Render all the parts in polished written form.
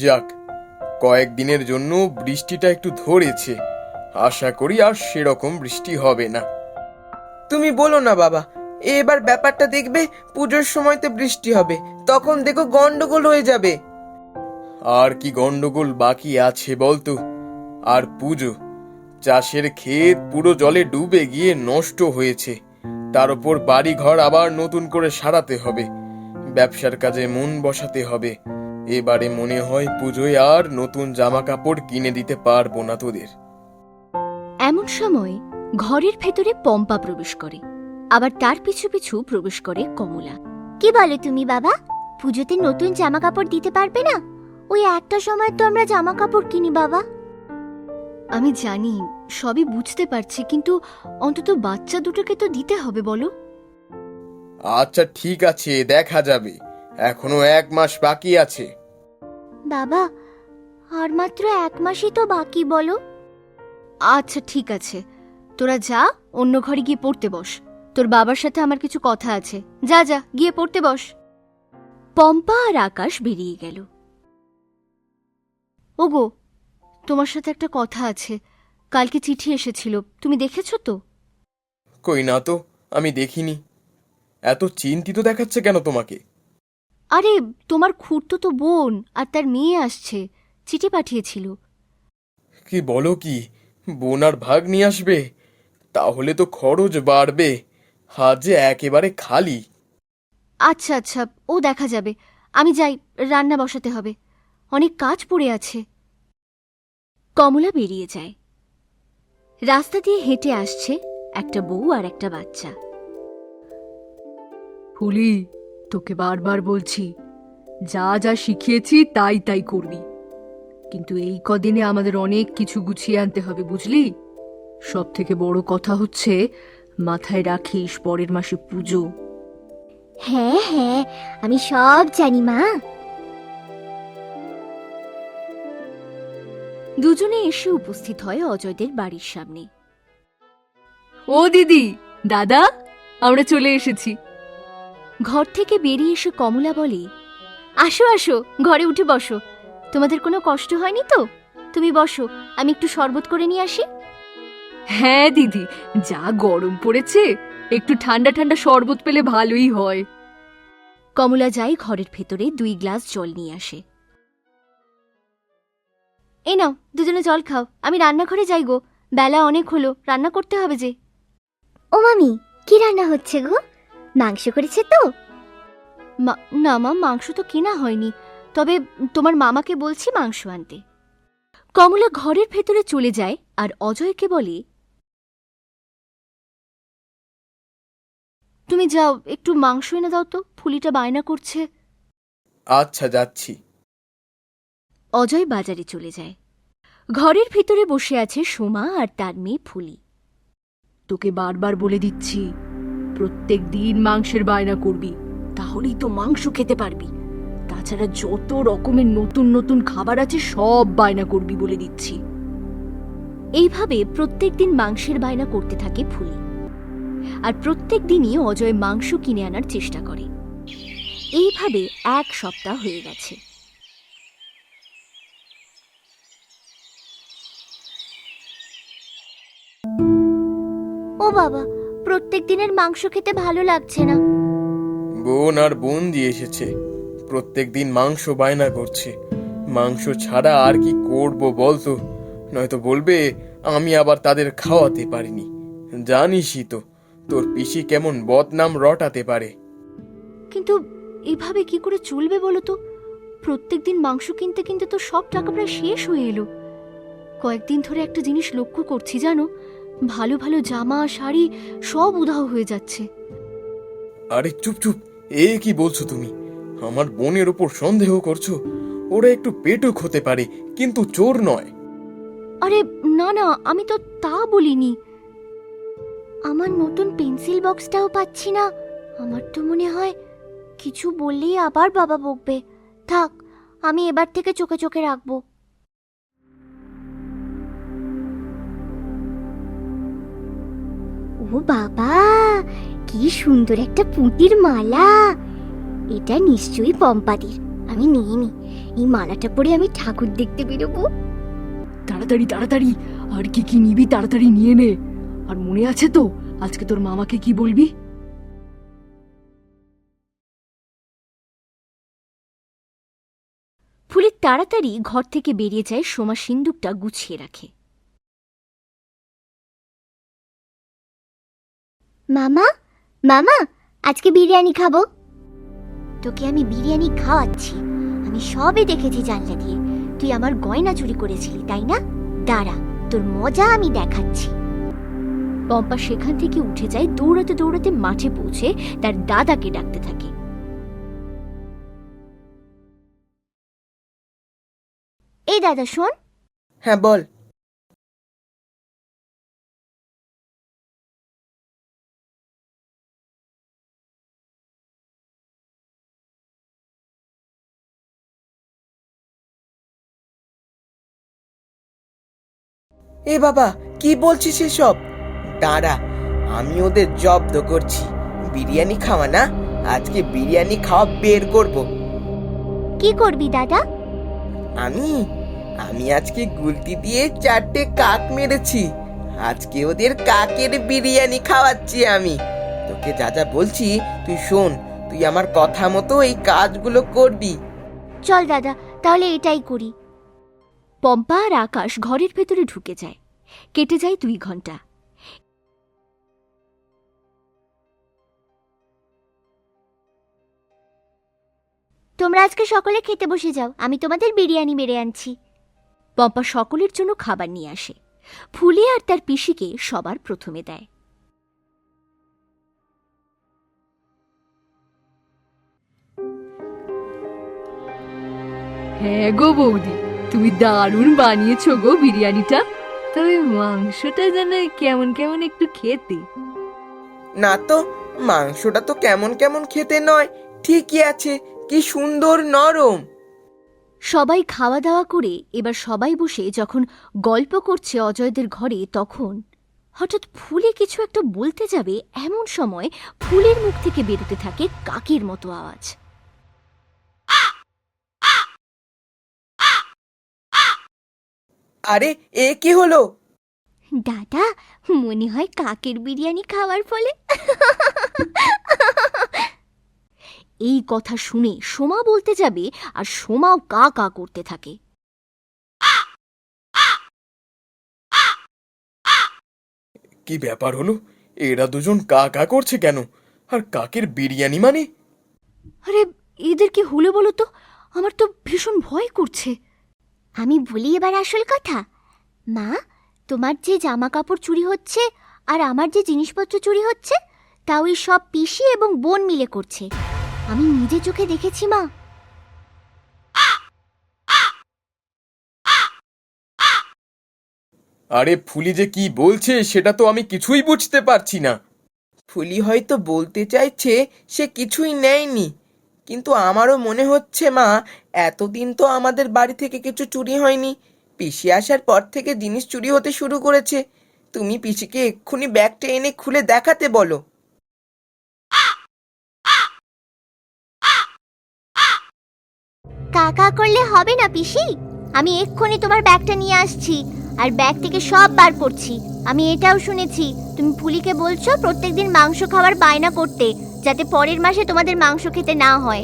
যাক, কয়েকদিনের জন্য বৃষ্টিটা একটু ধরেছে। আশা করি আর সেরকম বৃষ্টি হবে না। তুমি বলো না বাবা, এবার ব্যাপারটা দেখবে পুজোর সময়তে বৃষ্টি হবে, তখন দেখো গন্ডগোল হয়ে যাবে। আর কি গন্ডগোল বাকি আছে বলতো? আর পুজো, চাষের ক্ষেত পুরো জলে ডুবে গিয়ে নষ্ট হয়েছে, তার উপর বাড়ি ঘর আবার নতুন করে সারাতে হবে, ব্যবসার কাজে মন বসাতে হবে। এবারে মনে হয় পুজোয় আর নতুন জামা কাপড় কিনে দিতে পারবো না তোদের। এমন সময় ঘরের ভেতরে পম্পা প্রবেশ করে, আবার তার পিছু পিছু প্রবেশ করে কমলা। কি বলে তুমি বাবা, পুজোতে নতুন জামা কাপড় দিতে পারবে না? ওই একটা সময় তো আমরা জামা কাপড় কিনি বাবা। আমি জানি, সবই বুঝতে পারছি, কিন্তু অন্তত বাচ্চা দুটোকে তো দিতে হবে বলো। আচ্ছা ঠিক আছে, দেখা যাবে, এখনো 1 মাস বাকি আছে। বাবা, আর মাত্র 1 মাসই তো বাকি বলো। আচ্ছা ঠিক আছে, তোরা যা, অন্য ঘরে গিয়ে পড়তে বস। তোর বাবার সাথে আমার কিছু কথা আছে, যা যা গিয়ে পড়তে বস। পম্পা আর আকাশ বেরিয়ে গেল। ওগো, তোমার সাথে একটা কথা আছে। কালকে চিঠি এসেছিল, তুমি দেখেছো তো? কই না তো, আমি দেখিনি। এত চিন্তিত দেখাচ্ছে কেন তোমাকে? আরে, তোমার খুড়তুতো বোন আর তার মেয়ে আসছে, চিঠি পাঠিয়েছিল। কি বলো কি, বোন আর ভাগ নিয়ে আসবে? তাহলে তো খরচ বাড়বে, হাত যে একেবারে খালি। আচ্ছা আচ্ছা, ও দেখা যাবে। আমি যাই, রান্না বসাতে হবে, অনেক কাজ পড়ে আছে। কমলা বেরিয়ে যায়। রাস্তা দিয়ে হেঁটে আসছে একটা বউ আর একটা বাচ্চা। ফুলি, তোকে বারবার বলছি, যা যা শিখিয়েছি তাই তাই করবি, কিন্তু এই কদিনে আমাদের অনেক কিছু গুছিয়ে আনতে হবে, বুঝলি? সব থেকে বড় কথা হচ্ছে, মাথায় রাখিস পরের মাসে পুজো। হ্যাঁ হ্যাঁ, আমি সব জানি মা। দুজনে এসে উপস্থিত হয় অজয়দের বাড়ির সামনে। ও দিদি, দাদা, আমরা চলে এসেছি। ঘর থেকে বেরিয়ে এসে কমলা বলে, আসো আসো, ঘরে উঠে বসো। তোমাদের কোনো কষ্ট হয়নি তো? তুমি বসো, আমি একটু শরবত করে নিয়ে আসি। হ্যাঁ দিদি, যা গরম পড়েছে, একটু ঠান্ডা ঠান্ডা শরবত পেলে ভালোই হয়। কমলা যায় ঘরের ভেতরে 2 গ্লাস জল নিয়ে আসে। এই নাও, দুজনে জল খাও, আমি রান্নাঘরে যাই গো, বেলা অনেক হলো, রান্না করতে হবে যে। ও মামি, কি রান্না হচ্ছে গো? মাংস করেছে তো? না মা, মাংস তো কেনা হয়নি, তবে তোমার মামাকে বলছি মাংস আনতে। কমলা ঘরের ভেতরে চলে যায় আর অজয়কে বলে, তুমি যাও, একটু মাংস এনে দাও তো, ফুলিটা বায়না করছে। আচ্ছা যাচ্ছি। অজয় বাজারে চলে যায়। ঘরের ভিতরে বসে আছে সোমা আর তার মেয়ে ফুলি। তোকে বারবার বলে দিচ্ছি, প্রত্যেক দিন মাংসের বায়না করবি, তাহলেই তো মাংস খেতে পারবি। তাছাড়া যত রকমের নতুন নতুন খাবার আছে সব বায়না করবি বলে দিচ্ছি। এইভাবে প্রত্যেক দিন মাংসের বায়না করতে থাকে ফুলি, আর প্রত্যেক দিনই অজয় মাংস কিনে আনার চেষ্টা করে। এইভাবে 1 সপ্তাহ হয়ে গেছে। ও বাবা, প্রত্যেক দিনের মাংস খেতে ভালো লাগছে না। বোন আর বোন দিয়ে এসেছে, প্রত্যেক দিন মাংস বায়না করছে। মাংস ছাড়া আর কি করব বলতো? নয়তো বলবে আমি আবার তাদের খাওয়াতে পারিনি। জানিসই তো তোর পিসি কেমন বদনাম রটাতে পারে। কিন্তু এভাবে কি করে চলবে বলো তো? প্রত্যেক দিন মাংস কিনতে কিনতে তো সব টাকা প্রায় শেষ হয়ে এলো। কয়েকদিন ধরে একটা জিনিস লক্ষ্য করছি জানো, ভালো ভালো জামা শাড়ি সব উধাও হয়ে যাচ্ছে। আরে চুপ চুপ, এ কি বলছো তুমি? আমার বোনের ওপর সন্দেহ করছো? ওরা একটু পেটুক হতে পারে, কিন্তু চোর নয়। আরে না না, আমি তো তা বলিনি। আমার নতুন পেন্সিল বক্সটাও পাচ্ছি না। আমার তো মনে হয় কিছু বললেই আবার বাবা বকবে। থাক, আমি এবার থেকে চোখে চোখে রাখবো। ও বাবা, কি সুন্দর একটা পুঁতির মালা! এটা নিশ্চয়ই পম্পাদির। আমি নিয়ে নি, এই মালাটা পরে আমি ঠাকুর দেখতে বেরোবো। তাড়াতাড়ি তাড়াতাড়ি, আর কি কি নিবি তাড়াতাড়ি নিয়ে নে। আর মনে আছে তো আজকে তোর মামাকে কি বলবি? ফুলি তাড়াতাড়ি ঘর থেকে বেরিয়ে যায়, সোমা সিন্দুকটা গুছিয়ে রাখে। মামা, মামা, আজকে বিরিয়ানি খাবো। তোকে আমি বিরিয়ানি খাওয়াচ্ছি। আমি সবে দেখেছি জানলা দিয়ে। তুই আমার গয়না চুরি করেছিলি, তাই না? দাঁড়া, তোর মজা আমি দেখাচ্ছি। পম্পা সেখান থেকে উঠে যায়, দৌড়াতে দৌড়াতে মাঠে পৌঁছে তার দাদাকে ডাকতে থাকে। এই দাদা শোন। হ্যাঁ বল। এ বাবা, কি বলছিস এসব? দাঁড়া, আমি ওদের জব্দ করছি। বিরিয়ানি খাওয়া না, আজকে বিরিয়ানি খাওয়া বের করব। কি করবি দাদা? আমি আমি আজকে গুলতি দিয়ে 4টে কাক মেরেছি। আজকে ওদের কাকের বিরিয়ানি খাওয়াচ্ছি আমি। তোকে যা যা বলছি তুই শোন, তুই আমার কথা মতো এই কাজগুলো করবি। চল দাদা, তাহলে এটাই করি। পম্পা আর আকাশ ঘরের ভেতরে ঢুকে যায়। কেটে যায় 2 ঘন্টা। তোমরা আজকে সকলে খেতে বসে যাও, আমি তোমাদের বিরিয়ানি মেরে আনছি। পম্পা সকলের জন্য খাবার নিয়ে আসে। ফুলি আর তার পিসিকে সবার প্রথমে দেয়। হ্যাঁ গো বৌদি, তুমি দারুণ বানিয়েছো গো বিরিয়ানিটা। তবে মাংসটা যেন কেমন কেমন একটু খেতে। না তো, মাংসটা তো কেমন কেমন খেতে নয়, ঠিকই আছে, কি সুন্দর নরম। সবাই খাওয়া দাওয়া করে এবার সবাই বসে যখন গল্প করছে অজয়দের ঘরে, তখন হঠাৎ ফুলে কিছু একটা বলতে যাবে, এমন সময় ফুলের মুখ থেকে বেরোতে থাকে কাকের মতো আওয়াজ। আরে, এ কি হলো? দাদা, মনে হয় কাকের বিরিয়ানি খাওয়ার ফলে। এই কথা শুনে সোমা বলতে যাবে, আর সোমাও কা কা করতে থাকে। কি ব্যাপার হলো? এরা দুজন কা কা করছে কেন? আর কাকের বিরিয়ানি মানে? আরে, এদের কি হলো বলো তো? আমার তো ভীষণ ভয় করছে। আমি বলি এবার আসল কথা। মা, তোমার যে জামা কাপড় চুরি হচ্ছে আর আমার যে জিনিসপত্র চুরি হচ্ছে, তা ওই সব পিসি এবং বোন মিলে করছে। আমি নিজে চোখে দেখেছি মা। আরে ফুলি যে কি বলছে সেটা তো আমি কিছুই বুঝতে পারছি না। ফুলি হয়তো বলতে চাইছে সে কিছুই নেয়নি, কিন্তু আমারও মনে হচ্ছে মা, এতদিন তো আমাদের বাড়ি থেকে কিছু চুরি হয়নি। পিসি আসার পর থেকে জিনিস চুরি হতে শুরু করেছে। তুমি পিসিকে এক্ষুনি ব্যাগটা এনে খুলে দেখাতে বলো। কাকা করলে হবে না পিসি। আমি এক্ষুনি তোমার ব্যাগটা নিয়ে আসছি, আর ব্যাগ থেকে সব বার করছি। আমি এটাও শুনেছি তুমি ফুলিকে বলছো প্রত্যেকদিন মাংস খাওয়ার বায়না করতে, যাতে পরের মাসে তোমাদের মাংস খেতে না হয়।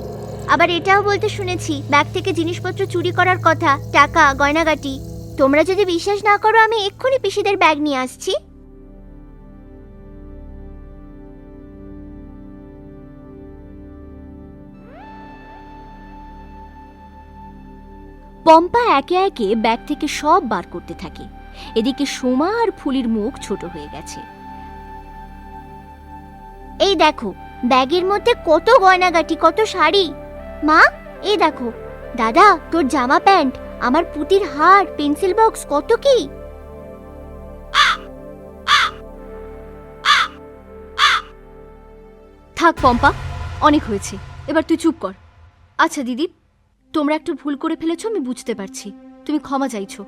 আবার এটাও বলতে শুনেছি ব্যাগ থেকে জিনিসপত্র চুরি করার কথা, টাকা, গয়নাগাটি। তোমরা যদি বিশ্বাস না করো, আমি এক্ষুনি পিসিদের ব্যাগ নিয়ে আসছি। পম্পা একে একে ব্যাগ থেকে সব বার করতে থাকে। এদিকে সোমা আর ফুলির মুখ ছোট হয়ে গেছে। এই দেখো, ব্যাগের মধ্যে কত গয়নাগাটি, কত শাড়ি। মা, এই দেখো। দাদা, তোর জামা প্যান্ট, আমার পুতির হার, পেন্সিল বক্স, কত কি। থাক পম্পা, অনেক হয়েছে, এবার তুই চুপ কর। আচ্ছা দিদি, তোমরা একটু ভুল করে ফেলেছো, আমি বুঝতে পারছি, তুমি ক্ষমা চাইছো।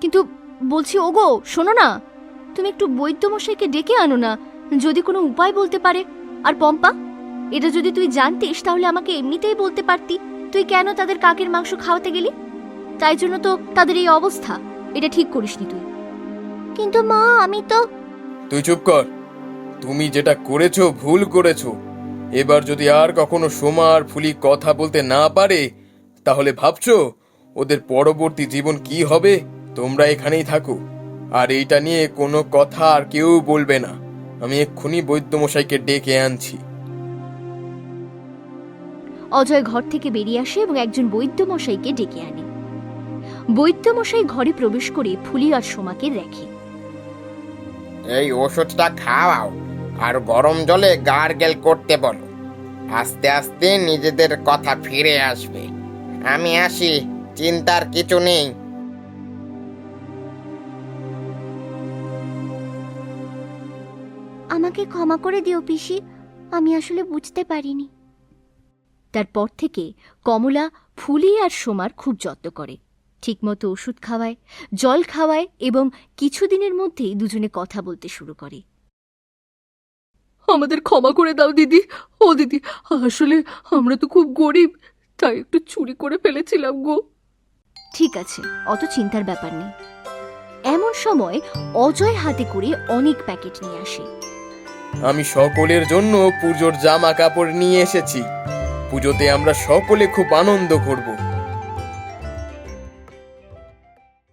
কিন্তু বলছি, ওগো শোনো না, তুমি একটু বৈদ্যমশাইকে ডেকে আনো না, যদি কোনো উপায় বলতে পারে। আর পম্পা, এটা যদি তুই জানতিস তাহলে আমাকে এমনিতেই বলতে পারতি, তুই কেন তাদের কাকের মাংস খাওয়াতে গেলি? তাই জন্য তো তাদের এই অবস্থা। এটা ঠিক করিসনি তুই। কিন্তু মা, আমি তো তুই চুপ কর। তুমি যেটা করেছো ভুল করেছো। এবার যদি আর কখনো সোমা আর ফুলি কথা বলতে না পারে, তাহলে ভাবছো ওদের পরবর্তী জীবন কি হবে? তোমরা এখানেই থাকো, আর এইটা নিয়ে কোনো কথা আর কেউ বলবে না। আমি এক্ষুনি বৈদ্যমশাইকে ডেকে আনছি। অজয় ঘর থেকে বেরিয়ে আসে এবং একজন বৈদ্যমশাইকে ডেকে আনে। বৈদ্যমশাই ঘরে প্রবেশ করে ফুলি আর সোমাকে দেখে। এই ওষুধটা খাওয়াও আর গরম জলে গার্গেল করতে বলো। আস্তে আস্তে নিজেদের কথা ফিরে আসবে। আমি আসি, চিন্তার কিছু নেই। আমাকে ক্ষমা করে দিও পিসি, আমি আসলে বুঝতে পারিনি। তারপর থেকে কমলা ফুলি আর সোমার খুব যত্ন করে, ঠিকমতো ওষুধ খাওয়ায়, জল খাওয়ায় এবং কিছুদিনের মধ্যেই দুজনে কথা বলতে শুরু করে। আমাদের ক্ষমা করে দাও দিদি। ও দিদি, আসলে আমরা তো খুব গরিব, তাই একটু চুরি করে ফেলেছিলাম গো। ঠিক আছে, অত চিন্তার ব্যাপার নেই। এমন সময় অজয় হাতে করে অনেক প্যাকেট নিয়ে আসে। আমি সকলের জন্য পুজোর জামা কাপড় নিয়ে এসেছি। পুজোতে আমরা সকলে খুব আনন্দ করব।